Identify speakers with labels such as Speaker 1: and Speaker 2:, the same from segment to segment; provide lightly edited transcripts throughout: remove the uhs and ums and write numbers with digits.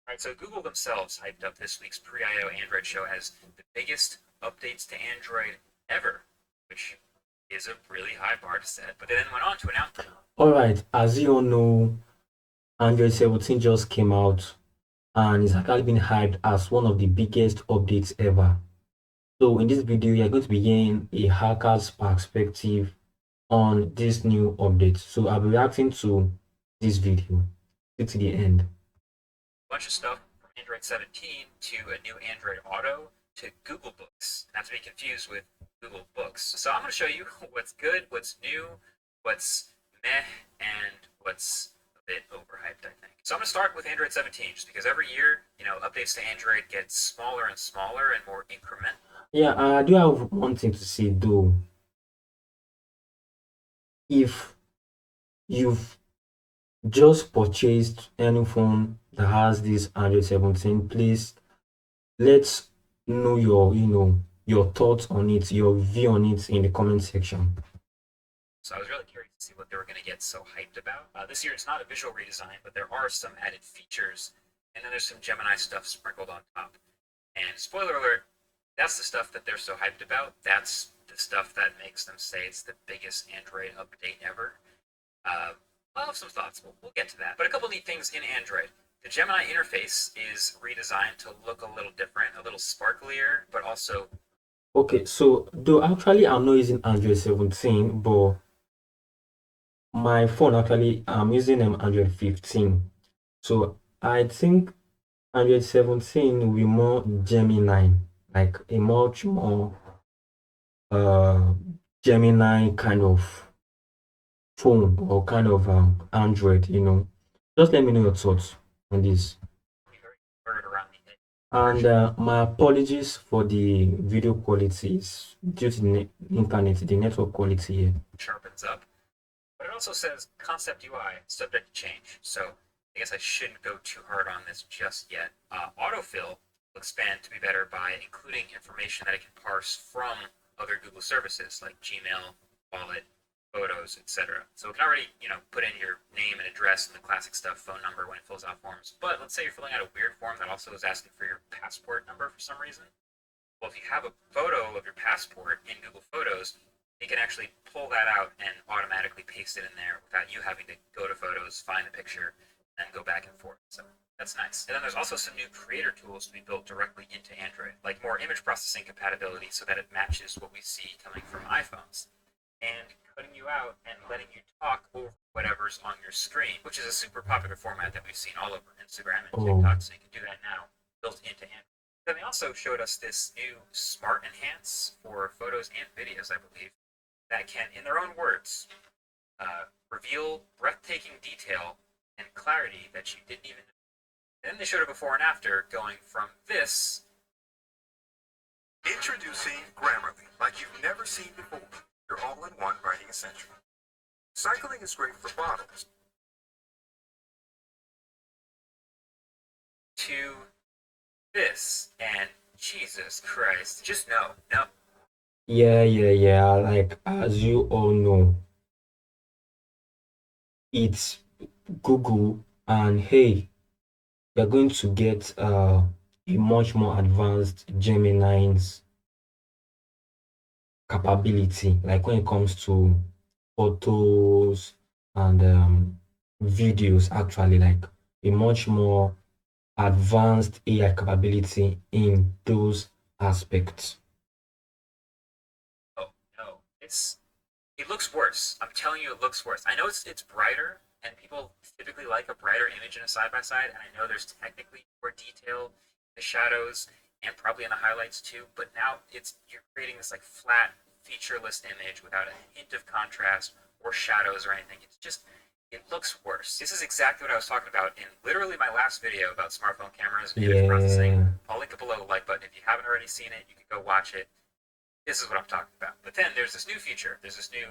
Speaker 1: All right, so Google themselves hyped up this week's Pre-IO Android show as the biggest updates to Android ever, which is a really high bar to set. But they then went on to announce.
Speaker 2: All right, as you all know, Android 17 just came out and it's actually been hyped as one of the biggest updates ever. So in this video, you're going to be getting a hacker's perspective on this new update. So I'll be reacting to this video. See to the end.
Speaker 1: Bunch of stuff from Android 17 to a new Android Auto to Google Books, not to be confused with Google Books. So I'm going to show you what's good, what's new, what's meh, and what's a bit overhyped, I think. So I'm going to start with Android 17, just because every year, updates to Android get smaller and smaller and more incremental.
Speaker 2: Yeah, I do have one thing to say though. If you've just purchased any phone that has this Android 17, please let's know your thoughts on it, your view on it in the comment section.
Speaker 1: So I was really curious to see what they were going to get so hyped about. This year it's not a visual redesign, but there are some added features, and then there's some Gemini stuff sprinkled on top. And spoiler alert, that's the stuff that they're so hyped about. That's the stuff that makes them say it's the biggest Android update ever. I'll have some thoughts. We'll get to that. But a couple neat things in Android. The Gemini interface is redesigned to look a little different, a little sparklier, but also.
Speaker 2: Okay, so though actually I'm not using Android 17, but my phone actually I'm using Android 15. So I think Android 17 will be more Gemini, like a much more uh Gemini kind of phone or kind of Android. Just let me know your thoughts on this.
Speaker 1: Around the edge.
Speaker 2: And my apologies for the video quality. Is due to the internet, the network quality here.
Speaker 1: Sharpens up. But it also says concept UI, subject to change. So I guess I shouldn't go too hard on this just yet. Autofill will expand to be better by including information that it can parse from other Google services like Gmail, Wallet, Photos, etc. So it can already, put in your name and address and the classic stuff, phone number when it fills out forms. But let's say you're filling out a weird form that also is asking for your passport number for some reason. Well, if you have a photo of your passport in Google Photos, it can actually pull that out and automatically paste it in there without you having to go to Photos, find the picture, and go back and forth. So that's nice. And then there's also some new creator tools to be built directly into Android, like more image processing compatibility so that it matches what we see coming from iPhones, and cutting you out and letting you talk over whatever's on your screen, which is a super popular format that we've seen all over Instagram and
Speaker 2: Oh,
Speaker 1: TikTok. So you can do that now, built into Android. Then they also showed us this new Smart Enhance for photos and videos, I believe, that can, in their own words, reveal breathtaking detail and clarity that you didn't even know. And then they showed a before and after going from this.
Speaker 3: Introducing Grammarly, like you've never seen before. Your all-in-one writing essential. Cycling is great for bottles.
Speaker 1: To this, and Jesus Christ, just no, no.
Speaker 2: yeah. Like as you all know, it's Google, and hey, you're going to get a much more advanced Gemini's capability, like when it comes to photos and videos, actually, like a much more advanced AI capability in those aspects.
Speaker 1: Oh no, it looks worse. I'm telling you, it looks worse. I know it's brighter, and people typically like a brighter image in a side by side, and I know there's technically more detail in the shadows and probably in the highlights too. But now you're creating this like flat, featureless image without a hint of contrast or shadows or anything. It looks worse. This is exactly what I was talking about in literally my last video about smartphone cameras and image processing.
Speaker 2: Yeah,
Speaker 1: I'll link it below the like button. If you haven't already seen it, you can go watch it. This is what I'm talking about. But then there's this new feature. There's this new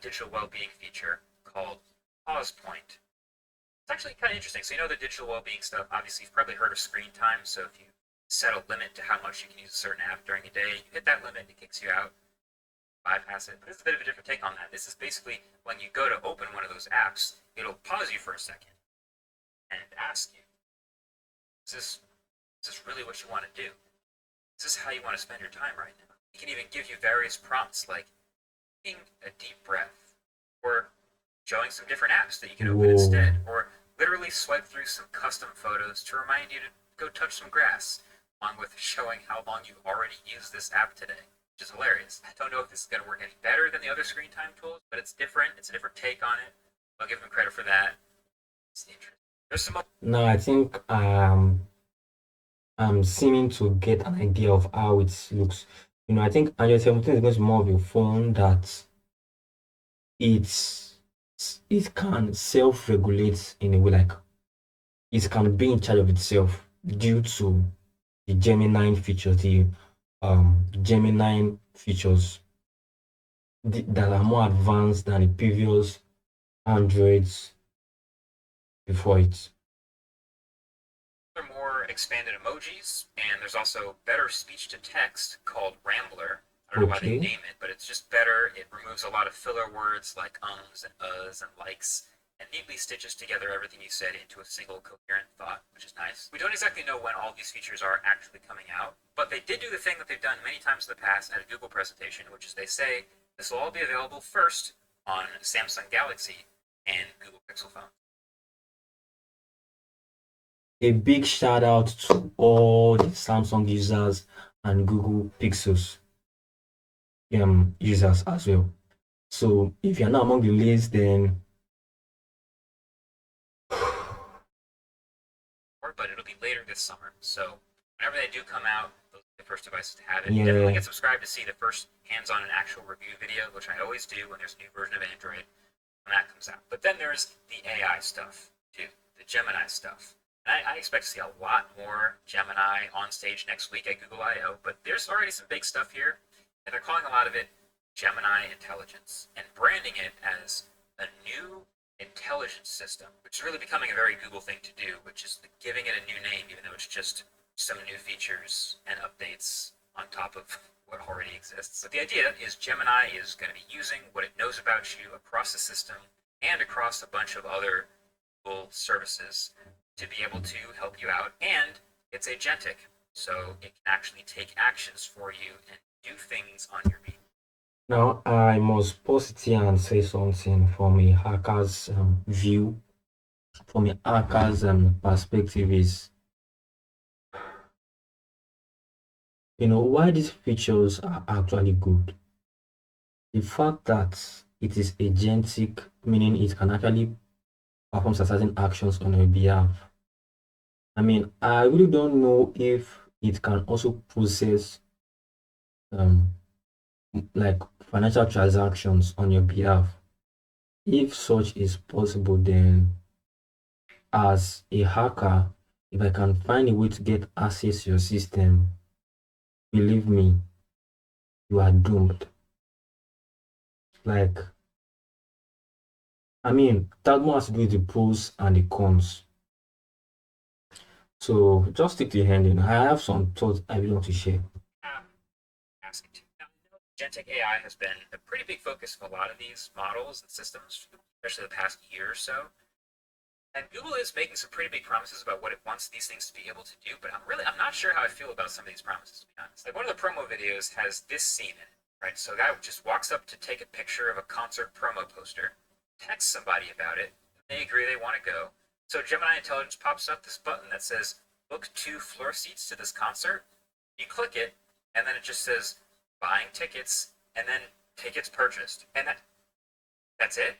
Speaker 1: digital well-being feature called Pause Point. It's actually kind of interesting. So the digital well-being stuff. Obviously, you've probably heard of screen time. So if you set a limit to how much you can use a certain app during a day, you hit that limit, it kicks you out, bypass it. But this is a bit of a different take on that. This is basically when you go to open one of those apps, it'll pause you for a second and ask you, is this really what you want to do? Is this how you want to spend your time right now? It can even give you various prompts like taking a deep breath, or showing some different apps that you can open
Speaker 2: Whoa.
Speaker 1: instead, or literally swipe through some custom photos to remind you to go touch some grass, along with showing how long you've already used this app today, which is hilarious. I don't know if this is going to work any better than the other screen time tools, but it's different. It's a different take on it. I'll give them credit for that. It's interesting. There's some
Speaker 2: Now I think I'm seeming to get an idea of how it looks. I think Android 17 is going to be more of a phone that it's it can self-regulate in a way, like it can be in charge of itself due to the Gemini features, the Gemini features that are more advanced than the previous Androids before it.
Speaker 1: There are more expanded emojis, and there's also better speech to text called Rambler. I don't know why they
Speaker 2: Okay.
Speaker 1: name it, but it's just better. It removes a lot of filler words like ums and uhs and likes, and neatly stitches together everything you said into a single coherent thought, which is nice. We don't exactly know when all these features are actually coming out, but they did do the thing that they've done many times in the past at a Google presentation, which is they say this will all be available first on Samsung Galaxy and Google Pixel phone.
Speaker 2: A big shout out to all the Samsung users and Google Pixels users as well. So if you're not among the list, then
Speaker 1: But it'll be later this summer. So whenever they do come out, those are the first devices to have it.
Speaker 2: Yeah.
Speaker 1: Definitely get subscribed to see the first hands-on and actual review video, which I always do when there's a new version of Android when that comes out. But then there's the AI stuff too, the Gemini stuff. And I expect to see a lot more Gemini on stage next week at Google I/O. But there's already some big stuff here, and they're calling a lot of it Gemini Intelligence and branding it as a new intelligence system, which is really becoming a very Google thing to do, which is giving it a new name, even though it's just some new features and updates on top of what already exists. So the idea is Gemini is going to be using what it knows about you across the system and across a bunch of other Google services to be able to help you out. And it's agentic, so it can actually take actions for you and do things on your behalf.
Speaker 2: now I must pause it here and say something from a hacker's view, from a hacker's perspective is, why these features are actually good. The fact that it is agentic, meaning it can actually perform certain actions on your behalf. I mean, I really don't know if it can also process like financial transactions on your behalf. If such is possible, then as a hacker, if I can find a way to get access to your system, believe me, you are doomed. Like, I mean, that more has to do with the pros and the cons. So just stick to your hand. I have some thoughts I really want to share.
Speaker 1: Asking to. Now, I know agentic AI has been a pretty big focus of a lot of these models and systems, especially the past year or so. And Google is making some pretty big promises about what it wants these things to be able to do, but I'm not sure how I feel about some of these promises, to be honest. Like one of the promo videos has this scene in it, right? So a guy just walks up to take a picture of a concert promo poster, texts somebody about it, they agree they want to go. So Gemini Intelligence pops up this button that says, book 2 floor seats to this concert. You click it, and then it just says, buying tickets, and then tickets purchased. And that's it.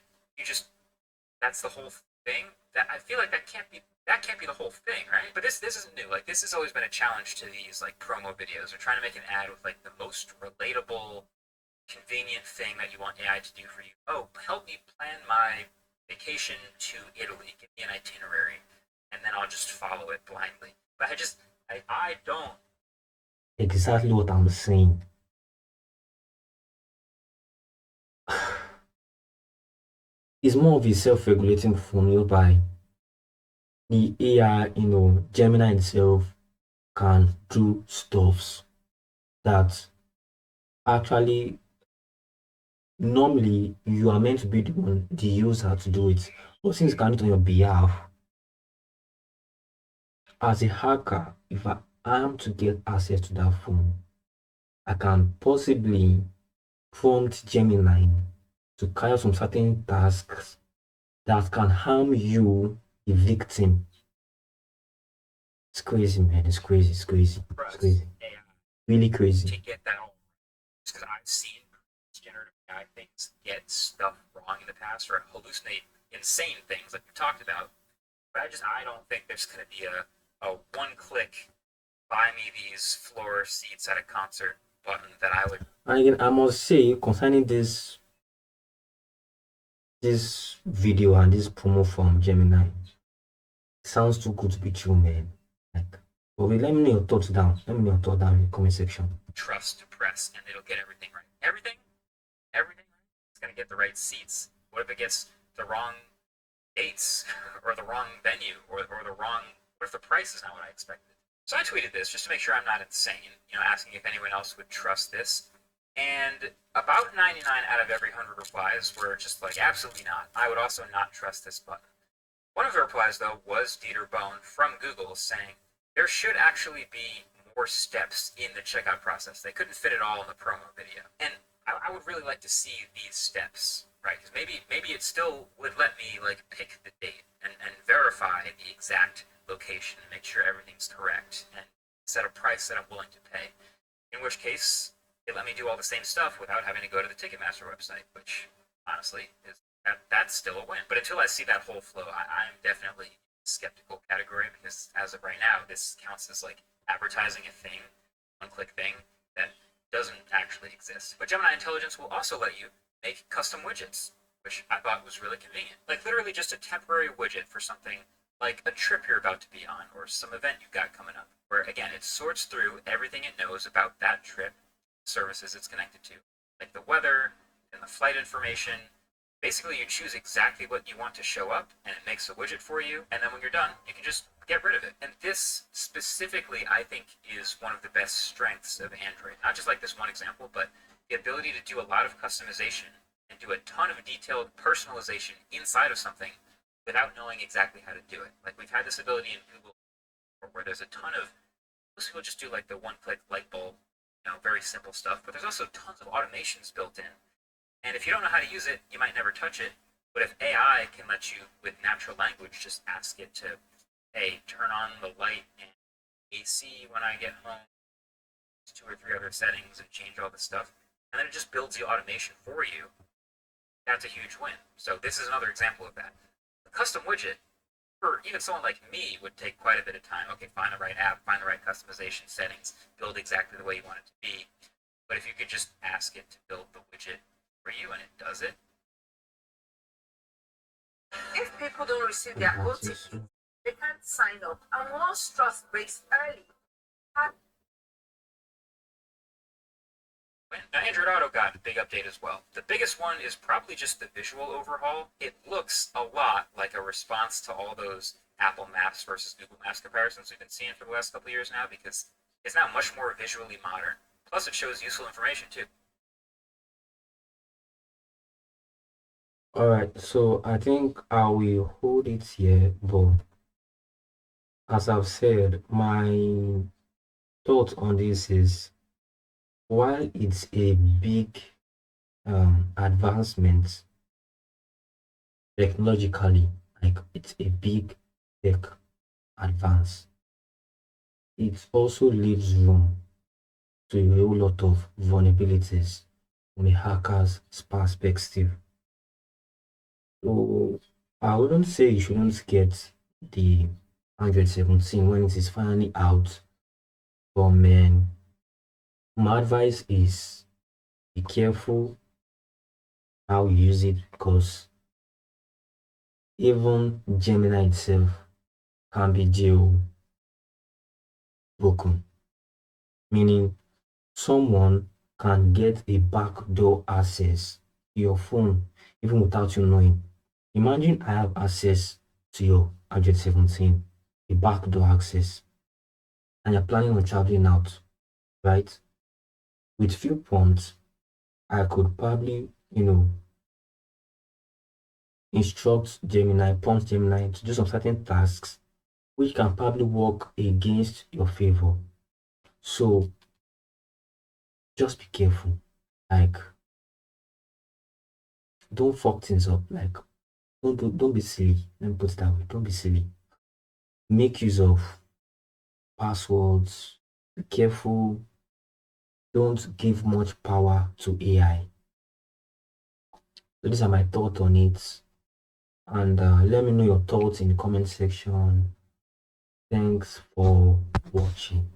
Speaker 1: That's the whole thing. That I feel like that can't be the whole thing, right? But this isn't new. Like this has always been a challenge to these like promo videos. They're trying to make an ad with like the most relatable, convenient thing that you want AI to do for you. Oh, help me plan my vacation to Italy. Give me an itinerary, and then I'll just follow it blindly. But I don't.
Speaker 2: Exactly what I'm saying. It's more of a self-regulating phone by the AI, Gemini itself can do stuffs that actually normally you are meant to be the user to do it. But since it can do it on your behalf, as a hacker, if I am to get access to that phone, I can possibly prompt Gemini to carry out some certain tasks that can harm you, the victim. It's crazy, man. It's crazy. It's crazy. It's
Speaker 1: Trust
Speaker 2: crazy.
Speaker 1: AI
Speaker 2: Really
Speaker 1: to
Speaker 2: crazy.
Speaker 1: get that all because I've seen generative AI things get stuff wrong in the past or hallucinate insane things like we talked about. But I don't think there's going to be a one click buy me these floor seats at a concert button that I would.
Speaker 2: And again, I must say concerning this video and this promo from Gemini, it sounds too good to be true, man. Like, but wait, let me know your thoughts down. Let me know your thoughts down in the comment section.
Speaker 1: Trust to press and it'll get everything right. Everything right. It's going to get the right seats. What if it gets the wrong dates or the wrong venue or the wrong, what if the price is not what I expected? So I tweeted this just to make sure I'm not insane, asking if anyone else would trust this. And about 99 out of every 100 replies were just like, absolutely not. I would also not trust this button. One of the replies, though, was Dieter Bohn from Google saying there should actually be more steps in the checkout process. They couldn't fit it all in the promo video. And I would really like to see these steps, right? Because maybe it still would let me like pick the date and verify the exact location and make sure everything's correct and set a price that I'm willing to pay. In which case, it let me do all the same stuff without having to go to the Ticketmaster website, which honestly is that's still a win. But until I see that whole flow, I'm definitely skeptical category because as of right now, this counts as like advertising a thing, one-click thing that doesn't actually exist. But Gemini Intelligence will also let you make custom widgets, which I thought was really convenient. Like literally just a temporary widget for something like a trip you're about to be on or some event you've got coming up, where again, it sorts through everything it knows about that trip, services it's connected to, like the weather and the flight information. Basically, you choose exactly what you want to show up, and it makes a widget for you, and then when you're done, you can just get rid of it. And this specifically, I think, is one of the best strengths of Android. Not just like this one example, but the ability to do a lot of customization and do a ton of detailed personalization inside of something without knowing exactly how to do it. Like we've had this ability in Google where there's a ton of, most people just do like the one-click light bulb, very simple stuff, but there's also tons of automations built in. And if you don't know how to use it, you might never touch it. But if AI can let you, with natural language, just ask it to, hey, turn on the light and AC when I get home, 2 or 3 other settings, and change all this stuff, and then it just builds the automation for you, that's a huge win. So this is another example of that. A custom widget, for even someone like me, would take quite a bit of time. Okay, find the right app, find the right customization settings, build exactly the way you want it to be. But if you could just ask it to build the widget for you and it does it.
Speaker 4: If people don't receive their OTP, they can't sign up. And once trust breaks early,
Speaker 1: Now, Android Auto got a big update as well. The biggest one is probably just the visual overhaul. It looks a lot like a response to all those Apple Maps versus Google Maps comparisons we've been seeing for the last couple of years now because it's now much more visually modern. Plus, it shows useful information too.
Speaker 2: Alright, so I think I will hold it here, but as I've said, my thoughts on this is while it's a big advancement technologically, like it's a big tech advance, it also leaves room to a whole lot of vulnerabilities from a hacker's perspective. So I wouldn't say you shouldn't get the Android 17 when it is finally out, but man, my advice is be careful how you use it because even Gemini itself can be jailbroken, meaning someone can get a backdoor access to your phone even without you knowing. Imagine I have access to your Android 17, a backdoor access, and you're planning on traveling out, right? With few prompts, I could probably, instruct Gemini, prompt Gemini to do some certain tasks which can probably work against your favor. So just be careful. Like, don't fuck things up. Like, don't be silly. Let me put it that way. Don't be silly. Make use of passwords. Be careful. Don't give much power to AI. So these are my thoughts on it. And let me know your thoughts in the comment section. Thanks for watching.